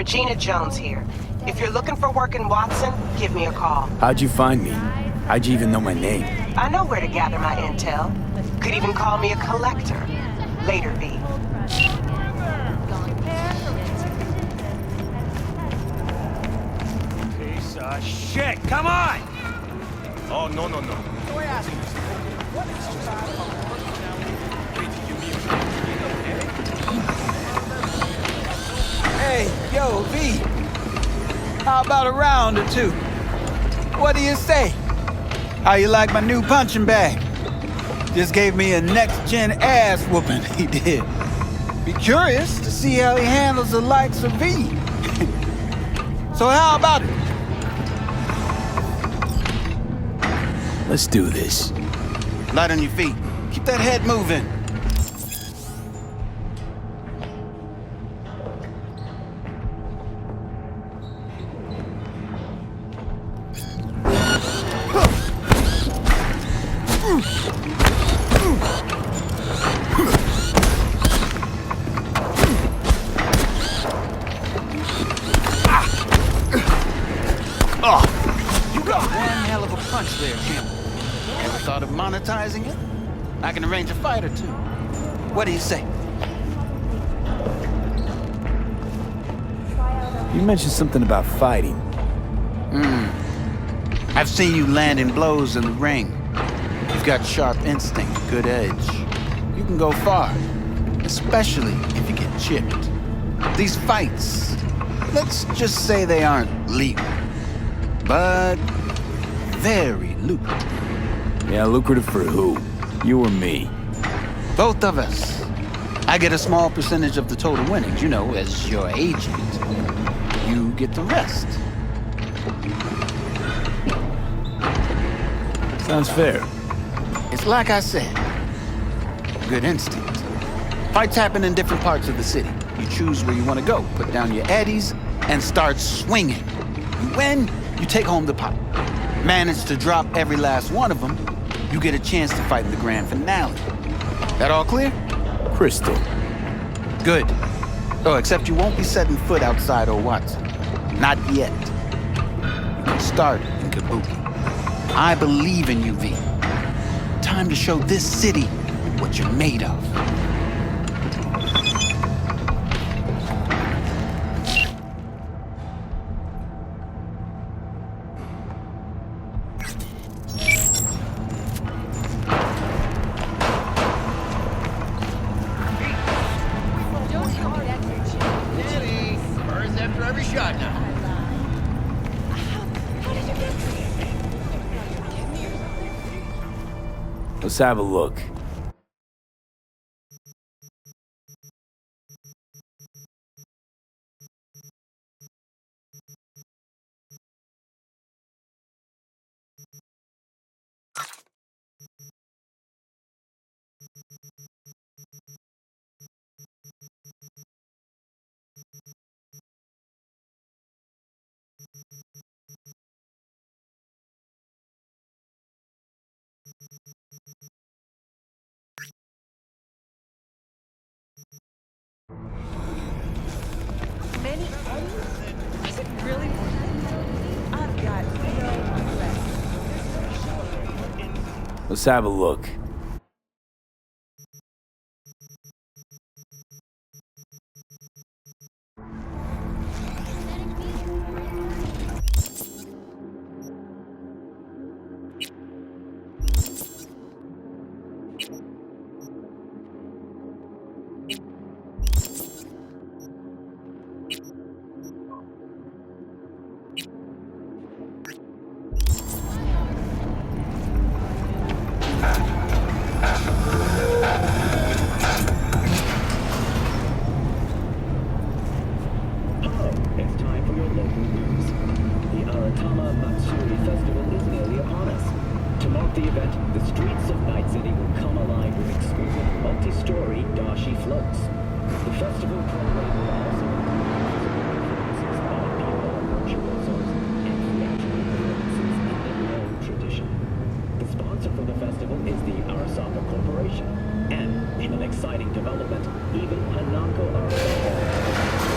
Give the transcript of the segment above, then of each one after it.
Regina Jones here. If you're looking for work in Watson, give me a call. How'd you find me? How'd you even know my name? I know where to gather my intel. Could even call me a collector. Later, V. Piece of shit! Come on! Oh, no. Hey, yo, V. How about a round or two? What do you say? How you like my new punching bag? Just gave me a next-gen ass whooping, he did. Be curious to see how he handles the likes of V. So how about it? Let's do this. Light on your feet. Keep that head moving. Monetizing it? I can arrange a fight or two. What do you say? You mentioned something about fighting. I've seen you landing blows in the ring. You've got sharp instinct, good edge. You can go far, especially if you get chipped. These fights, let's just say they aren't legal, but very lucrative. Yeah, lucrative for who? You or me? Both of us. I get a small percentage of the total winnings, you know, as your agent. You get the rest. Sounds fair. It's like I said, good instinct. Fights happen in different parts of the city. You choose where you want to go, put down your eddies, and start swinging. You win, you take home the pot. Manage to drop every last one of them, you get a chance to fight in the grand finale. That all clear? Crystal. Good. Oh, except you won't be setting foot outside old Watson. Not yet. You can start in Kabuki. I believe in you, V. Time to show this city what you're made of. Let's have a look. Is it really? I've got no rest. Let's have a look. Exciting development, even Hanako Arasaka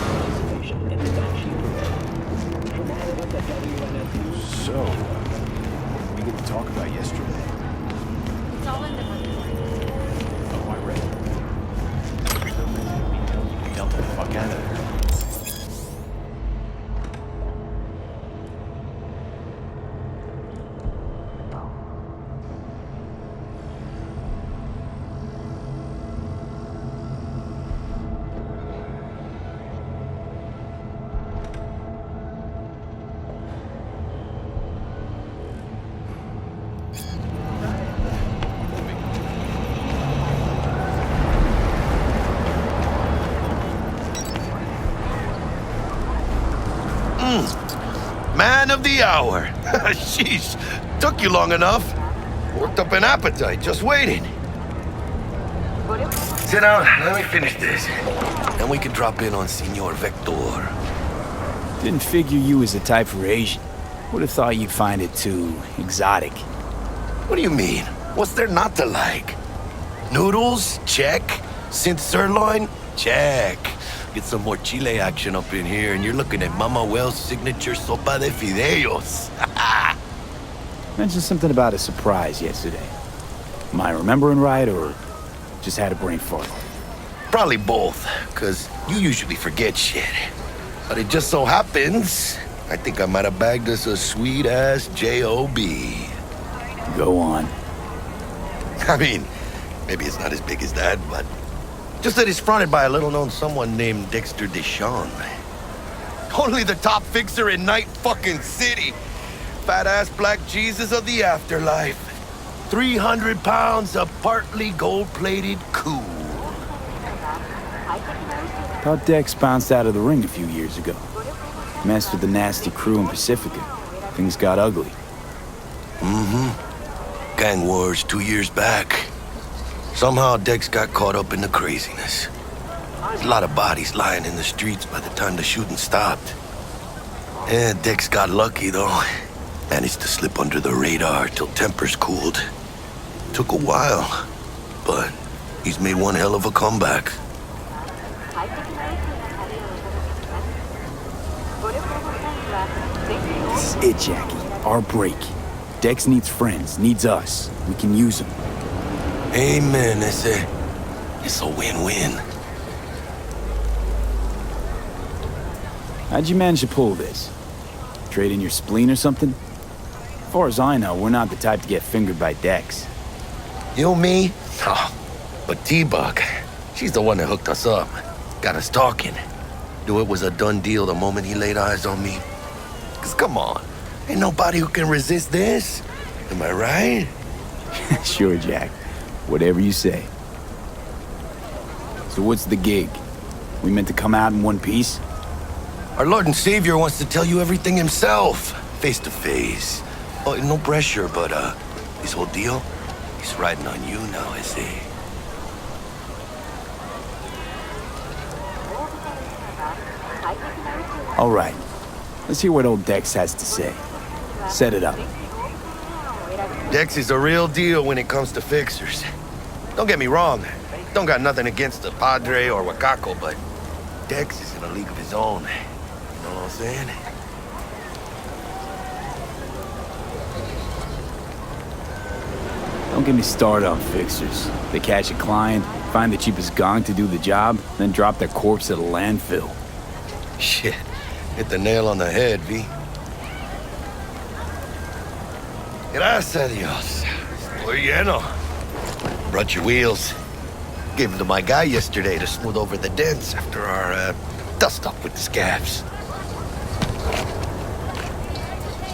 participation in the Dashi yesterday. It's all in the Oh, I read it. Get the fuck out of there. Man of the hour. Sheesh, took you long enough. Worked up an appetite, just waiting. Sit down, let me finish this. Then we can drop in on Senor Vector. Didn't figure you was the type for Asian. Would have thought you'd find it too exotic. What do you mean? What's there not to like? Noodles? Check. Synth sirloin? Check. Get some more Chile action up in here, and you're looking at Mama Wells' signature sopa de fideos. Mentioned something about a surprise yesterday. Am I remembering right, or just had a brain fart? Probably both, because you usually forget shit. But it just so happens, I think I might have bagged us a sweet-ass J.O.B. Go on. I mean, maybe it's not as big as that, but just that it's fronted by a little-known someone named Dexter Deshawn. Only the top fixer in Night fucking City. Fat-ass black Jesus of the afterlife. 300 pounds of partly gold-plated cool. Thought Dex bounced out of the ring a few years ago. Messed with the nasty crew in Pacifica. Things got ugly. Mm-hmm. Gang wars 2 years back. Somehow Dex got caught up in the craziness. There's a lot of bodies lying in the streets by the time the shooting stopped. Yeah, Dex got lucky though. Managed to slip under the radar till tempers cooled. Took a while, but he's made one hell of a comeback. This is it, Jackie. Our break. Dex needs friends, needs us. We can use them. Amen, it's a win-win. How'd you manage to pull this? Trade in your spleen or something? As far as I know, we're not the type to get fingered by Dex. You, me? Oh, but T-Bug, she's the one that hooked us up. Got us talking. Knew it was a done deal the moment he laid eyes on me. 'Cause come on, ain't nobody who can resist this. Am I right? Sure, Jack. Whatever you say. So what's the gig? We meant to come out in one piece? Our Lord and Savior wants to tell you everything himself, face to face. Oh, no pressure, but this whole deal, he's riding on you now, I see. All right. Let's hear what old Dex has to say. Set it up. Dex is a real deal when it comes to fixers. Don't get me wrong, don't got nothing against the Padre or Wakako, but Dex is in a league of his own. You know what I'm saying? Don't get me started on fixers. They catch a client, find the cheapest gong to do the job, then drop their corpse at a landfill. Shit, hit the nail on the head, V. Gracias a Dios. Estoy lleno. Brought your wheels. Gave them to my guy yesterday to smooth over the dents after our dust-up with the scabs.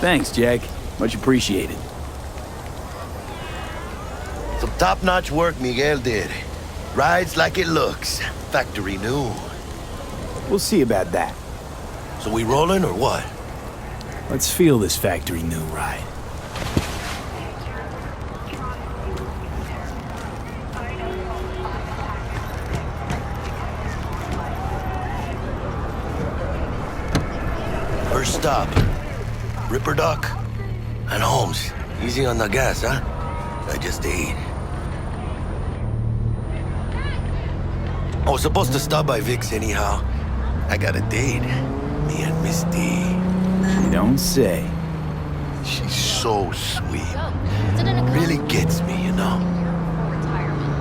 Thanks, Jack. Much appreciated. Some top-notch work Miguel did. Rides like it looks. Factory new. We'll see about that. So we rolling or what? Let's feel this factory new ride. First stop. Ripper Dock and Holmes. Easy on the gas, huh? I just ate. I was supposed to stop by Vic's anyhow. I got a date. Me and Misty. You don't say. She's so sweet. Is it an Really gets me, you know? retirement?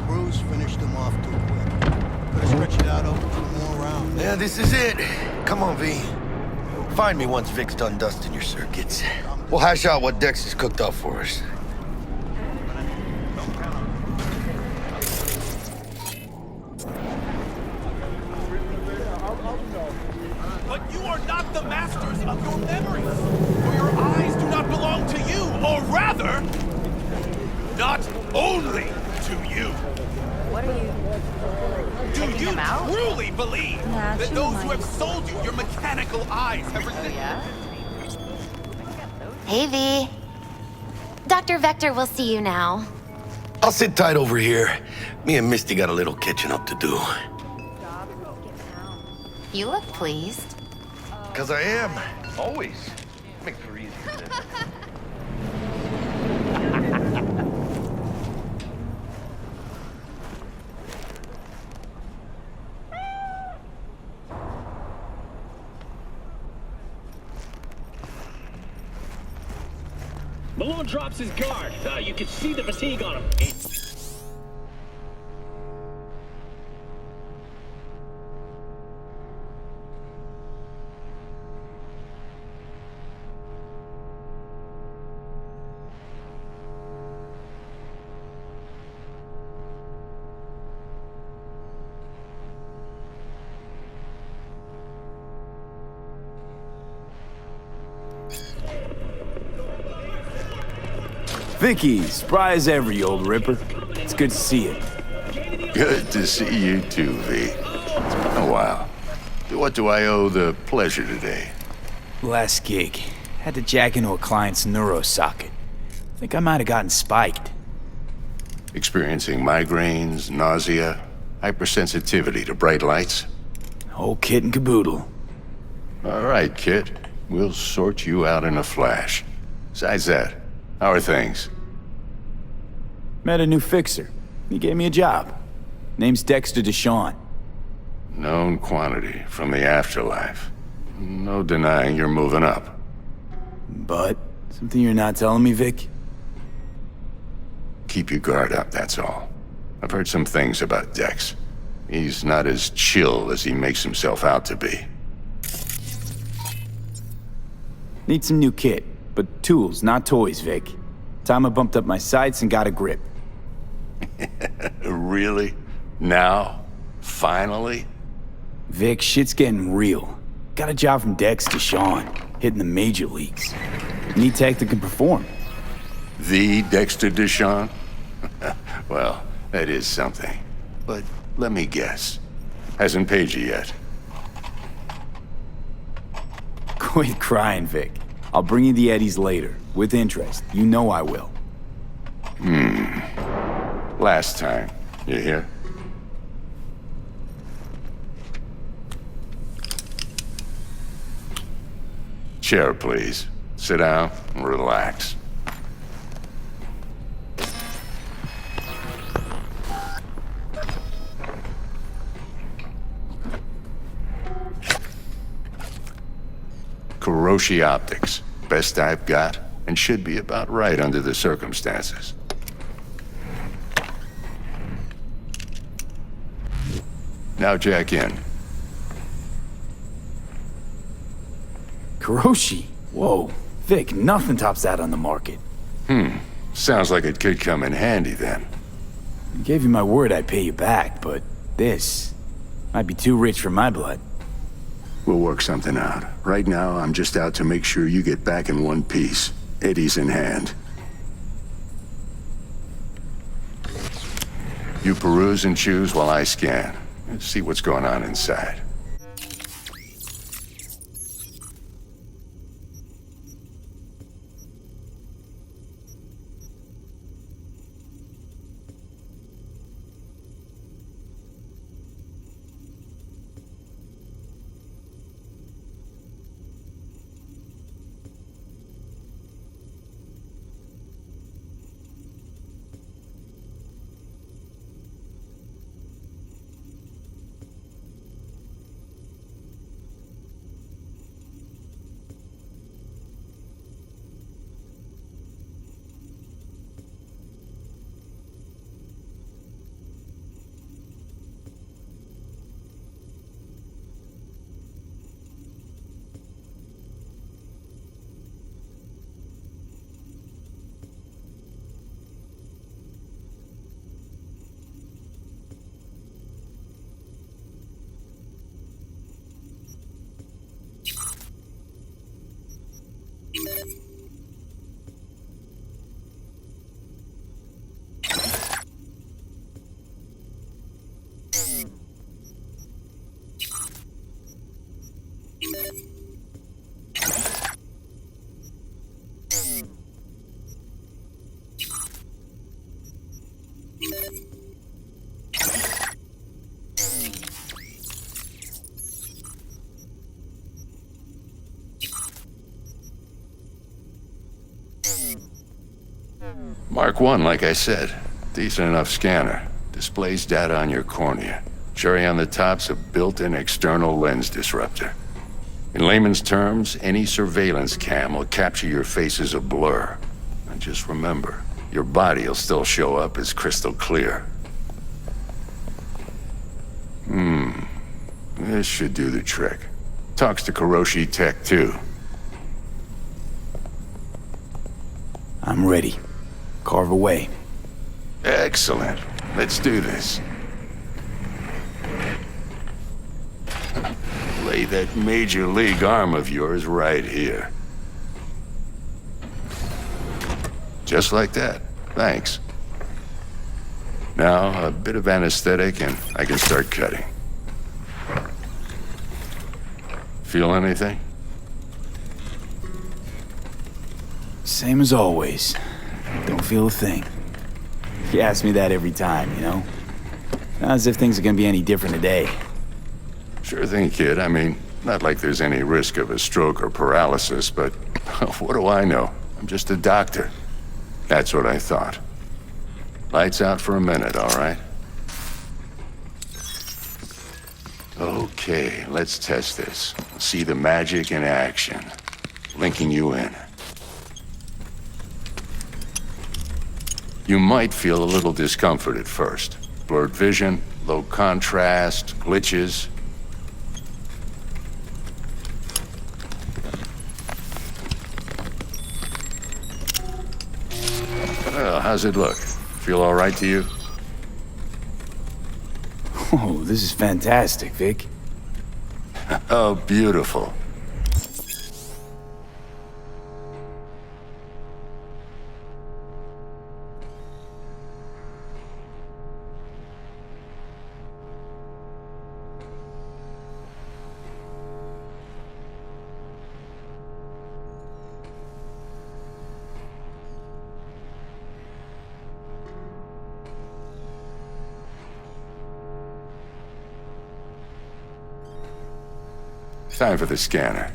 Bruce finished him off too quick. Could have stretched it out over two more rounds. Yeah, this is it. Come on, V. Find me once Vic's done dusting your circuits. We'll hash out what Dex has cooked up for us. But you are not the masters of your memories, for your eyes do not belong to you, or rather, not only to you. What are you? Do Taking you them out? truly believe Nah, that she those might. who have sold you your mechanical eyes have resisted? Yeah. Hey, V. Dr. Vector will see you now. I'll sit tight over here. Me and Misty got a little catching up to do. You look pleased. 'Cause I am. Always. Makes for easier. Malone drops his guard. You can see the fatigue on him. Vicky, spry as ever, you old ripper. It's good to see you. Good to see you too, V. It's been a while. What do I owe the pleasure today? Last gig. Had to jack into a client's neuro socket. Think I might have gotten spiked. Experiencing migraines, nausea, hypersensitivity to bright lights? Whole kit and caboodle. All right, kid. We'll sort you out in a flash. Besides that, how are things? Met a new fixer. He gave me a job. Name's Dexter Deshawn. Known quantity from the afterlife. No denying you're moving up. But, something you're not telling me, Vic? Keep your guard up, that's all. I've heard some things about Dex. He's not as chill as he makes himself out to be. Need some new kit, but tools, not toys, Vic. Time I bumped up my sights and got a grip. Really? Now? Finally? Vic, shit's getting real. Got a job from Dex Deshawn, hitting the major leagues. Need tech that can perform. The Dexter Deshawn? Well, that is something. But let me guess. Hasn't paid you yet. Quit crying, Vic. I'll bring you the eddies later, with interest. You know I will. Last time. You hear? Chair, please. Sit down and relax. Kuroshi Optics. Best I've got, and should be about right under the circumstances. Now jack in. Kuroshi? Whoa. Vic, nothing tops that on the market. Sounds like it could come in handy then. I gave you my word I'd pay you back, but this might be too rich for my blood. We'll work something out. Right now, I'm just out to make sure you get back in one piece. Eddie's in hand. You peruse and choose while I scan. Let's see what's going on inside. Mark 1, like I said. Decent enough scanner. Displays data on your cornea. Cherry on the top's a built-in external lens disruptor. In layman's terms, any surveillance cam will capture your face as a blur. And just remember, your body will still show up as crystal clear. This should do the trick. Talks to Kuroshi Tech, too. I'm ready. Carve away. Excellent. Let's do this. Lay that Major League arm of yours right here. Just like that. Thanks. Now, a bit of anesthetic and I can start cutting. Feel anything? Same as always. Don't feel a thing. You ask me that every time, you know? Not as if things are gonna be any different today. Sure thing, kid. I mean, not like there's any risk of a stroke or paralysis, but what do I know? I'm just a doctor. That's what I thought. Lights out for a minute, all right? Okay, let's test this. See the magic in action. Linking you in. You might feel a little discomfort at first. Blurred vision, low contrast, glitches. Well, how's it look? Feel all right to you? Oh, this is fantastic, Vic. Oh, beautiful. Time for the scanner.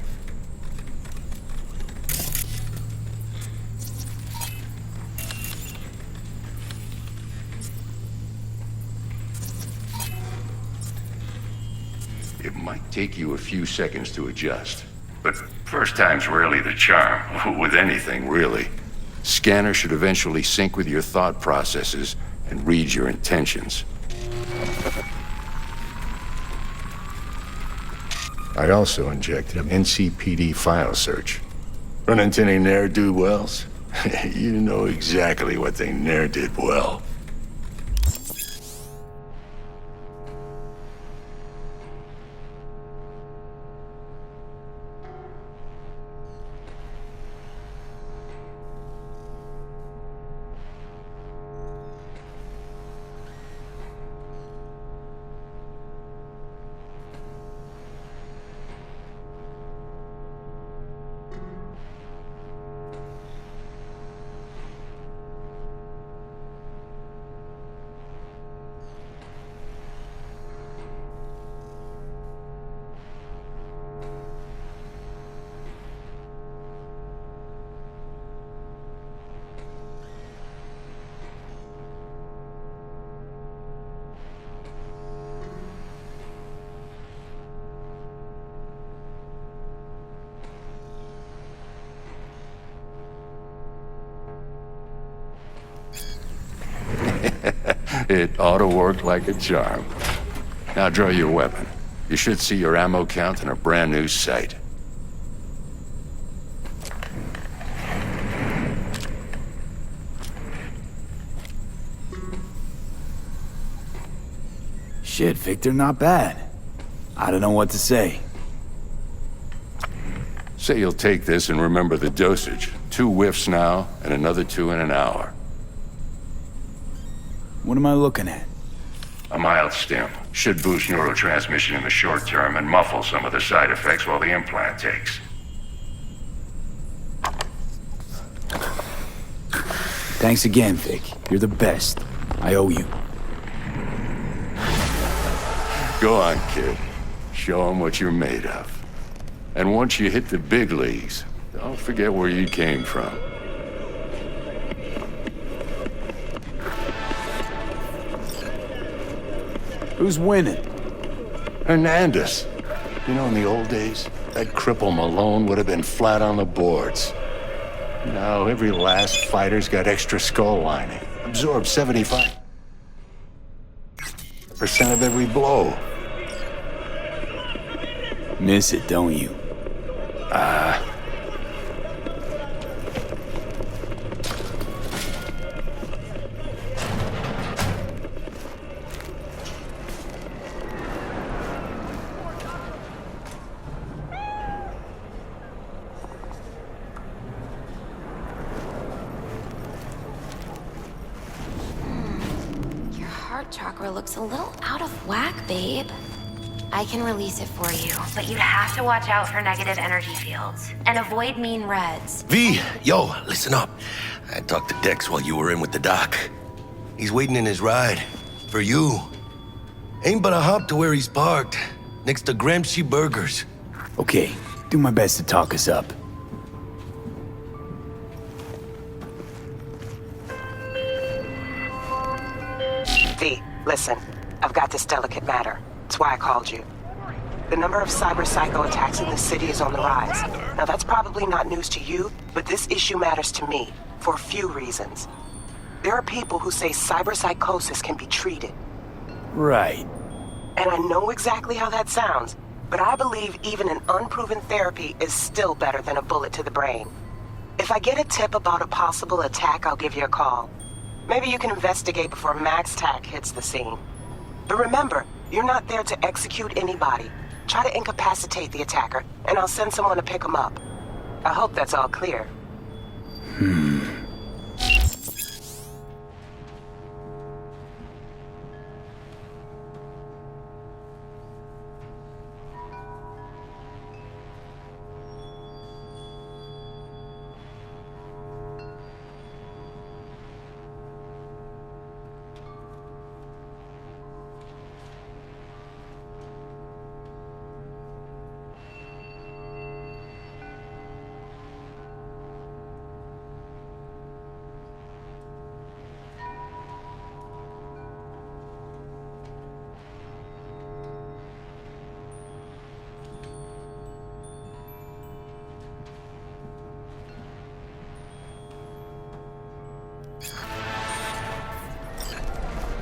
It might take you a few seconds to adjust, but first time's rarely the charm, with anything, really. Scanner should eventually sync with your thought processes and read your intentions. I also injected an NCPD file search. Run into any ne'er-do-wells? You know exactly what they ne'er did well. It ought to work like a charm. Now draw your weapon. You should see your ammo count in a brand new sight. Shit, Victor, not bad. I don't know what to say. Say you'll take this and remember the dosage. 2 whiffs now, and another 2 in an hour. What am I looking at? A mild stim. Should boost neurotransmission in the short term and muffle some of the side effects while the implant takes. Thanks again, Vic. You're the best. I owe you. Go on, kid. Show them what you're made of. And once you hit the big leagues, don't forget where you came from. Who's winning? Hernandez. You know, in the old days, that cripple Malone would have been flat on the boards. Now, every last fighter's got extra skull lining. Absorbs 75% of every blow. Miss it, don't you? Your heart chakra looks a little out of whack, babe. I can release it for you, but you'd have to watch out for negative energy fields and avoid mean reds. V, yo, listen up. I talked to Dex while you were in with the doc. He's waiting in his ride. For you. Ain't but a hop to where he's parked. Next to Gramsci Burgers. Okay, do my best to talk us up. V, listen. I've got this delicate matter. That's why I called you. The number of cyber-psycho attacks in the city is on the rise. Now, that's probably not news to you, but this issue matters to me for a few reasons. There are people who say cyberpsychosis can be treated. Right. And I know exactly how that sounds, but I believe even an unproven therapy is still better than a bullet to the brain. If I get a tip about a possible attack, I'll give you a call. Maybe you can investigate before Max Tack hits the scene. But remember, you're not there to execute anybody. Try to incapacitate the attacker, and I'll send someone to pick him up. I hope that's all clear.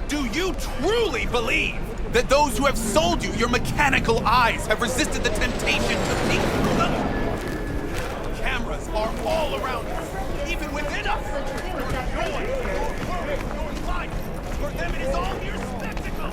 Do you truly believe that those who have sold you your mechanical eyes have resisted the temptation to peek through them? Cameras are all around us, even within us. Your joy, your world, your life, for them it is all mere spectacle.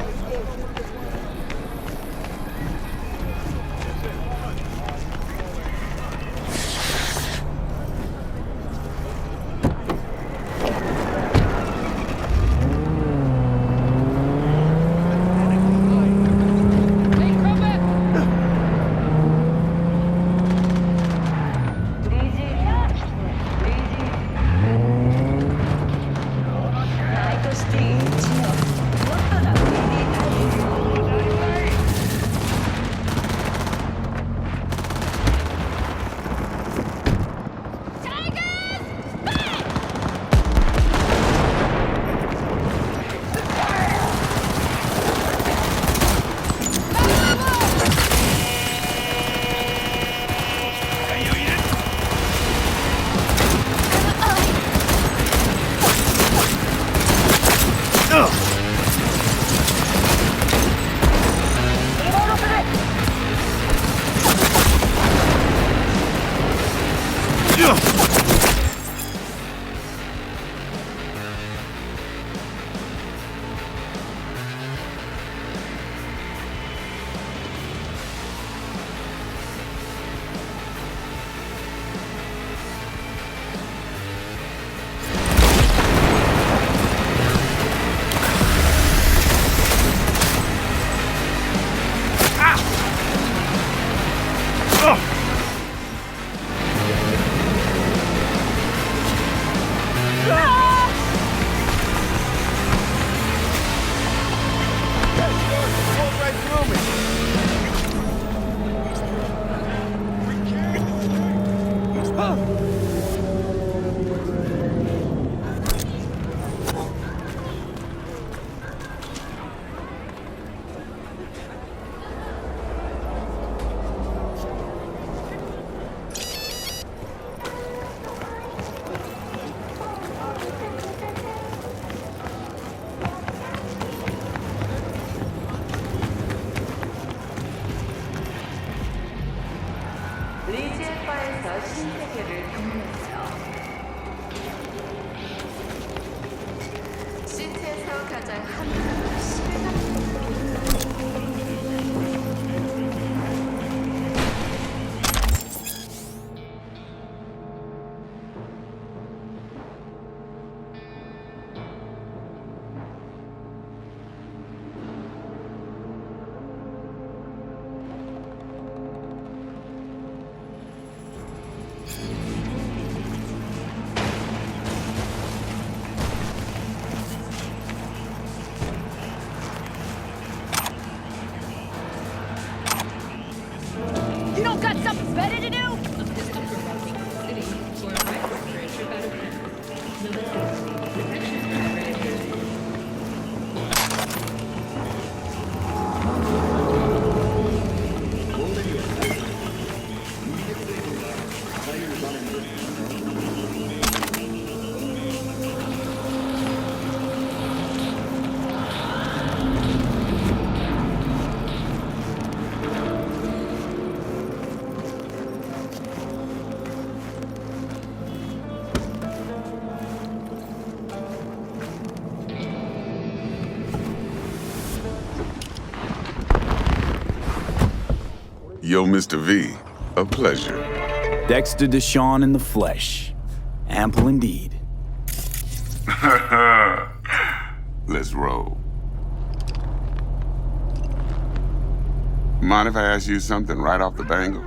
Yo, Mr. V, a pleasure. Dexter Deshawn in the flesh. Ample indeed. Let's roll. Mind if I ask you something right off the bangle?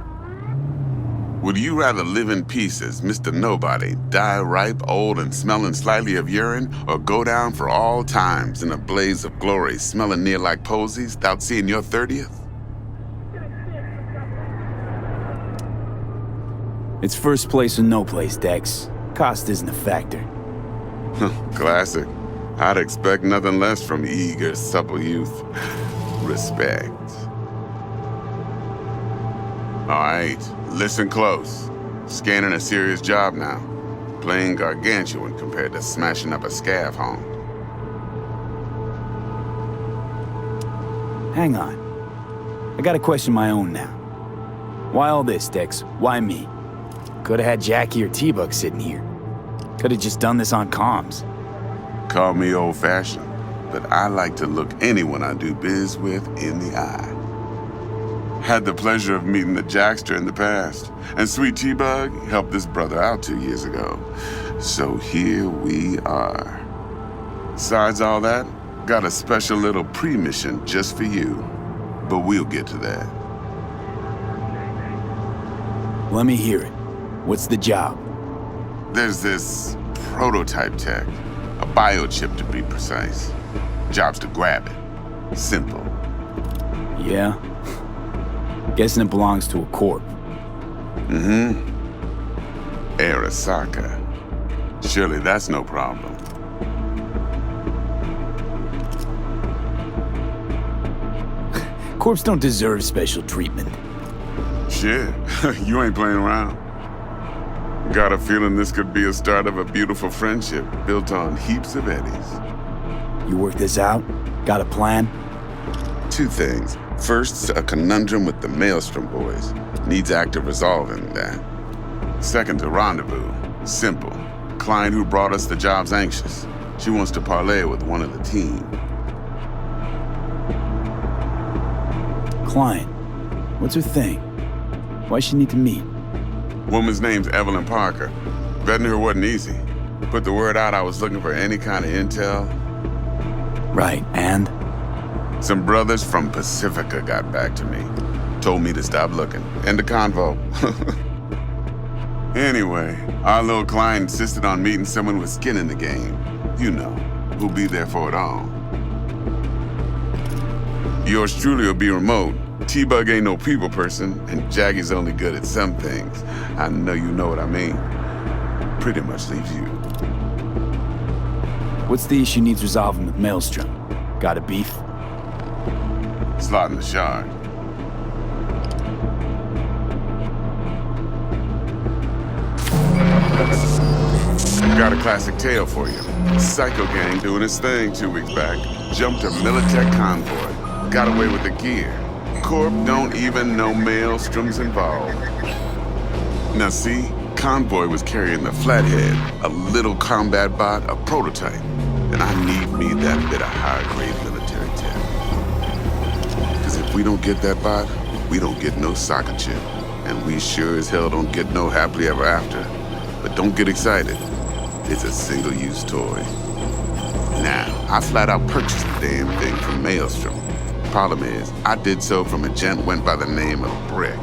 Would you rather live in peace as Mr. Nobody, die ripe, old, and smelling slightly of urine, or go down for all times in a blaze of glory, smelling near like posies, without seeing your 30th? It's first place or no place, Dex. Cost isn't a factor. Classic. I'd expect nothing less from eager, supple youth. Respect. All right, listen close. Scanning a serious job now. Playing gargantuan compared to smashing up a scav home. Hang on. I got a question of my own now. Why all this, Dex? Why me? Could've had Jackie or T-Bug sitting here. Could've just done this on comms. Call me old-fashioned, but I like to look anyone I do biz with in the eye. Had the pleasure of meeting the Jackster in the past, and Sweet T-Bug helped this brother out 2 years ago. So here we are. Besides all that, got a special little pre-mission just for you, but we'll get to that. Let me hear it. What's the job? There's this prototype tech, a biochip to be precise. Job's to grab it. Simple. Yeah? Guessing it belongs to a corp. Mm-hmm. Arasaka. Surely that's no problem. Corps don't deserve special treatment. Shit, you ain't playing around. Got a feeling this could be a start of a beautiful friendship built on heaps of eddies. You work this out? Got a plan? Two things. First, a conundrum with the Maelstrom boys. Needs active resolving that. Second, a rendezvous. Simple. Client who brought us the job's anxious. She wants to parlay with one of the team. Client. What's her thing? Why she need to meet? Woman's name's Evelyn Parker. Vetting her wasn't easy. Put the word out I was looking for any kind of intel. Right, and? Some brothers from Pacifica got back to me. Told me to stop looking. End the convo. Anyway, our little client insisted on meeting someone with skin in the game. You know, who'll be there for it all. Yours truly will be remote. T-Bug ain't no people person, and Jaggy's only good at some things. I know you know what I mean. Pretty much leaves you. What's the issue needs resolving with Maelstrom? Got a beef? Slot in the shard. Got a classic tale for you. Psycho gang doing its thing 2 weeks back. Jumped a Militech convoy. Got away with the gear. Corp don't even know Maelstrom's involved. Now see, convoy was carrying the Flathead, a little combat bot, a prototype. And I need me that bit of high-grade military tech. Because if we don't get that bot, we don't get no soccer chip. And we sure as hell don't get no happily ever after. But don't get excited. It's a single-use toy. Now, I flat out purchased the damn thing from Maelstrom. Problem is, I did so from a gent went by the name of Brick.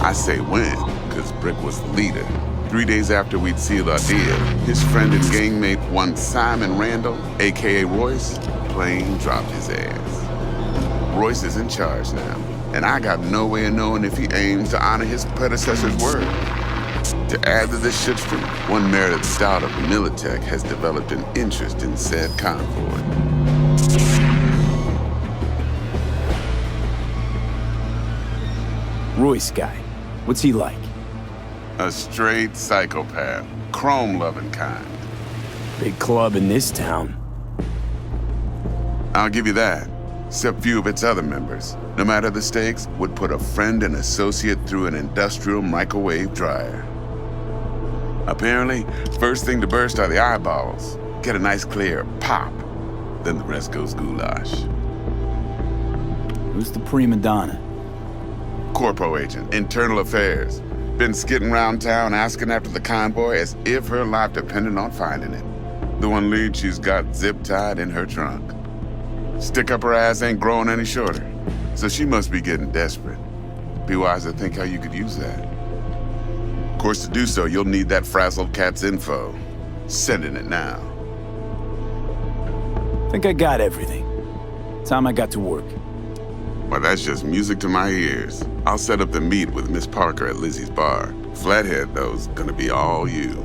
I say when, because Brick was the leader. 3 days after we'd sealed our deal, his friend and gangmate, one Simon Randall, a.k.a. Royce, plain dropped his ass. Royce is in charge now, and I got no way of knowing if he aims to honor his predecessor's word. To add to this shitstorm, one merited stout of Militech has developed an interest in said convoy. Royce guy. What's he like? A straight psychopath. Chrome-loving kind. Big club in this town. I'll give you that. Except few of its other members, no matter the stakes, would put a friend and associate through an industrial microwave dryer. Apparently, first thing to burst are the eyeballs. Get a nice clear pop. Then the rest goes goulash. Who's the prima donna? Corpo agent, internal affairs. Been skidding around town asking after the convoy as if her life depended on finding it. The one lead she's got zip-tied in her trunk. Stick up her ass ain't growing any shorter, so she must be getting desperate. Be wise to think how you could use that. Of course, to do so, you'll need that frazzled cat's info. Sending it now. Think I got everything. Time I got to work. Well, that's just music to my ears. I'll set up the meet with Miss Parker at Lizzie's bar. Flathead, though's gonna be all you.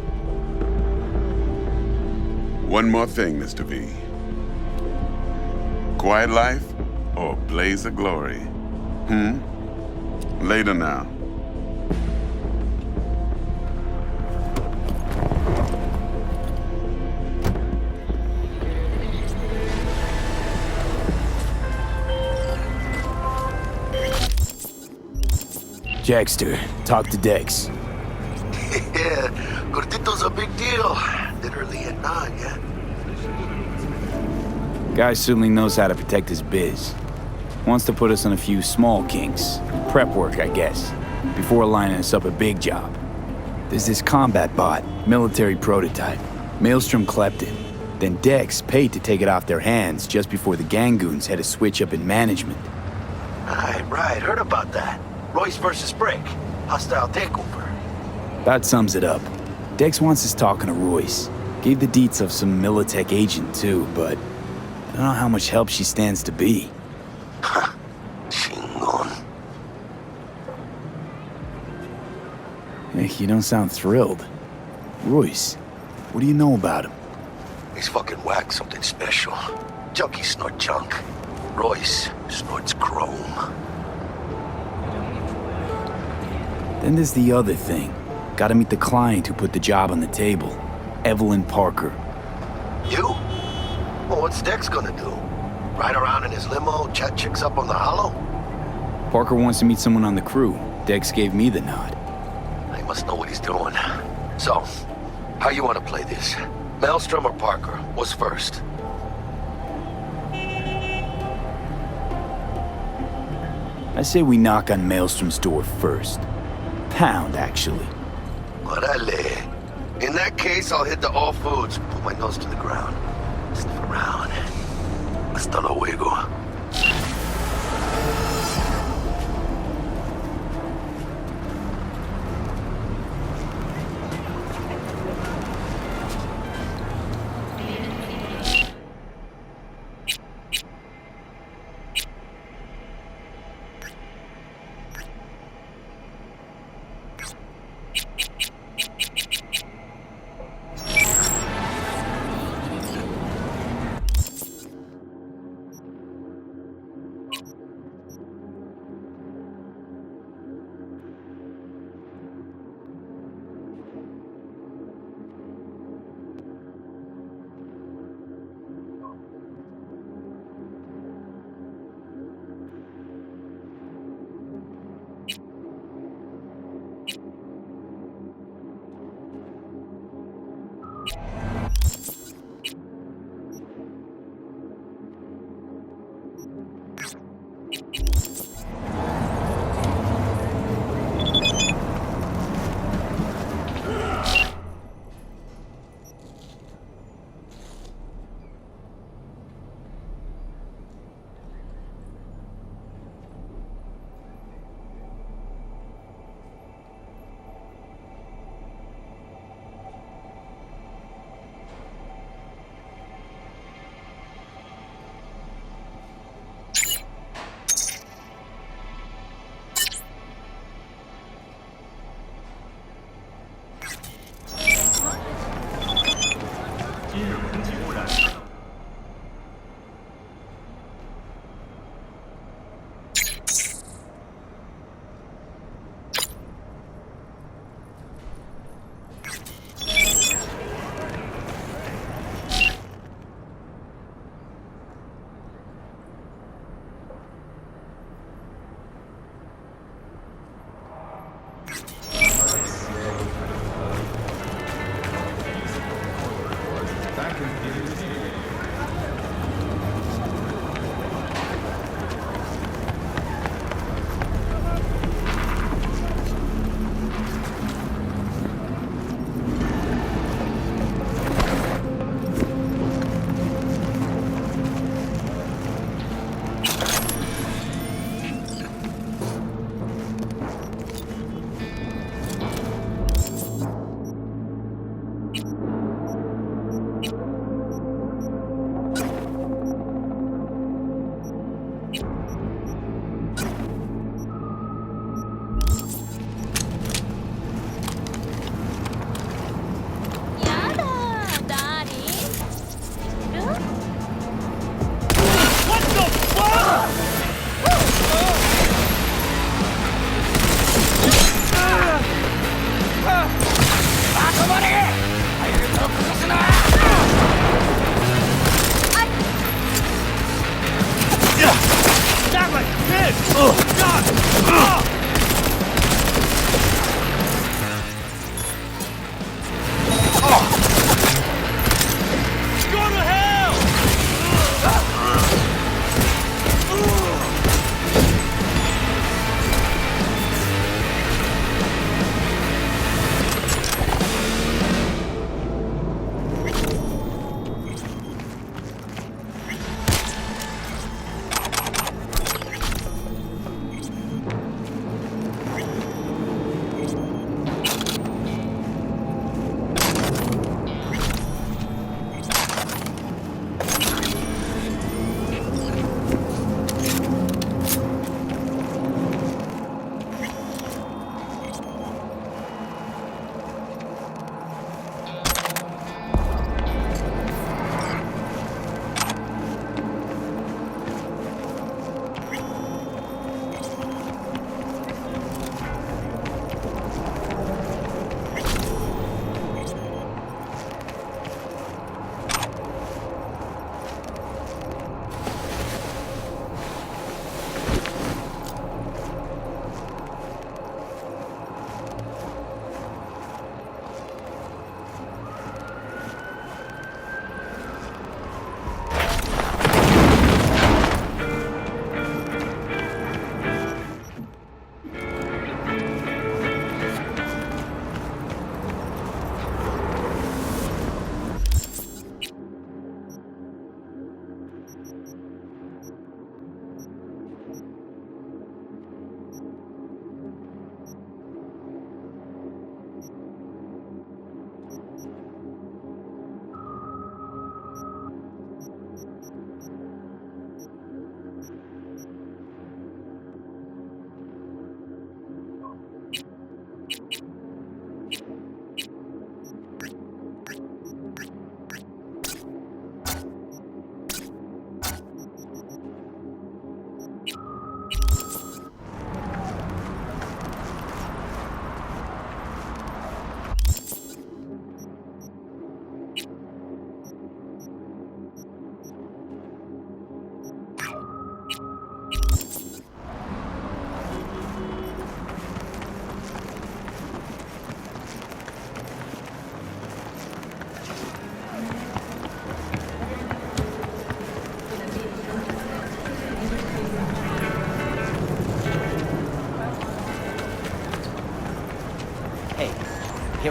One more thing, Mr. V. Quiet life or blaze of glory? Later now. Jackster, talk to Dex. Yeah, Gordito's a big deal. Literally at 9, yeah? Guy certainly knows how to protect his biz. Wants to put us on a few small kinks. Prep work, I guess. Before lining us up a big job. There's this combat bot, military prototype. Maelstrom clept it. Then Dex paid to take it off their hands just before the Gangoons had a switch up in management. Right, heard about that. Royce versus Brick. Hostile takeover. That sums it up. Dex wants us talking to Royce. Gave the deets of some Militech agent too, but I don't know how much help she stands to be. Chingon. Hey, you don't sound thrilled. Royce, what do you know about him? He's fucking whack, something special. Junkies snort junk. Royce snorts chrome. Then there's the other thing. Gotta meet the client who put the job on the table. Evelyn Parker. You? Well, what's Dex gonna do? Ride around in his limo, chat chicks up on the hollow? Parker wants to meet someone on the crew. Dex gave me the nod. He must know what he's doing. So, how you want to play this? Maelstrom or Parker? What's first? I say we knock on Maelstrom's door first. Pound, actually. Orale. In that case, I'll hit the all foods. Put my nose to the ground. Sniff around. Hasta luego.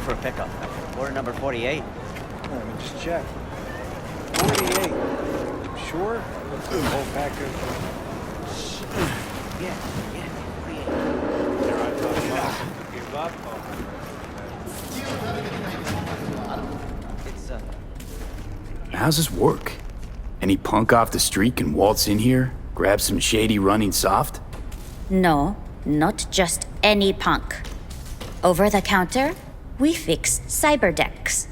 for a pickup. Order number 48. Let me just check. 48. Sure? Whole package. Yeah, 48. Give up. It's, How's this work? Any punk off the street can waltz in here, grab some shady running soft? No, not just any punk. Over the counter, we fix cyberdecks.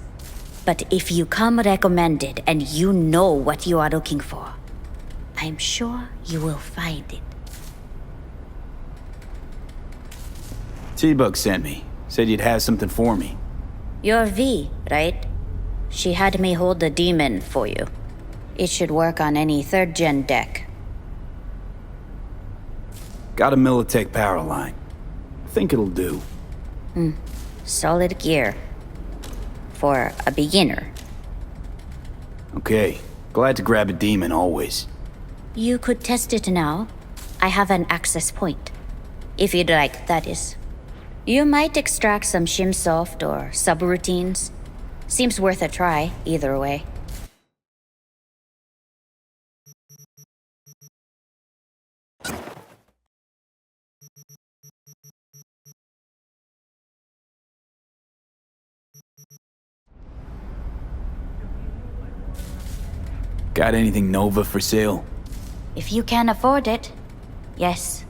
But if you come recommended and you know what you are looking for, I'm sure you will find it. T-Bug sent me. Said you'd have something for me. You're V, right? She had me hold the demon for you. It should work on any 3rd-gen deck. Got a Militech power line. Think it'll do. Solid gear. For a beginner. Okay. Glad to grab a demon always. You could test it now. I have an access point. If you'd like, that is. You might extract some shimsoft or subroutines. Seems worth a try, either way. Got anything Nova for sale? If you can afford it, yes.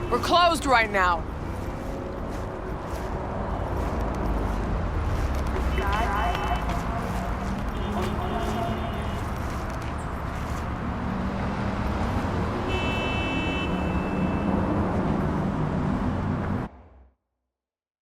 We're closed right now.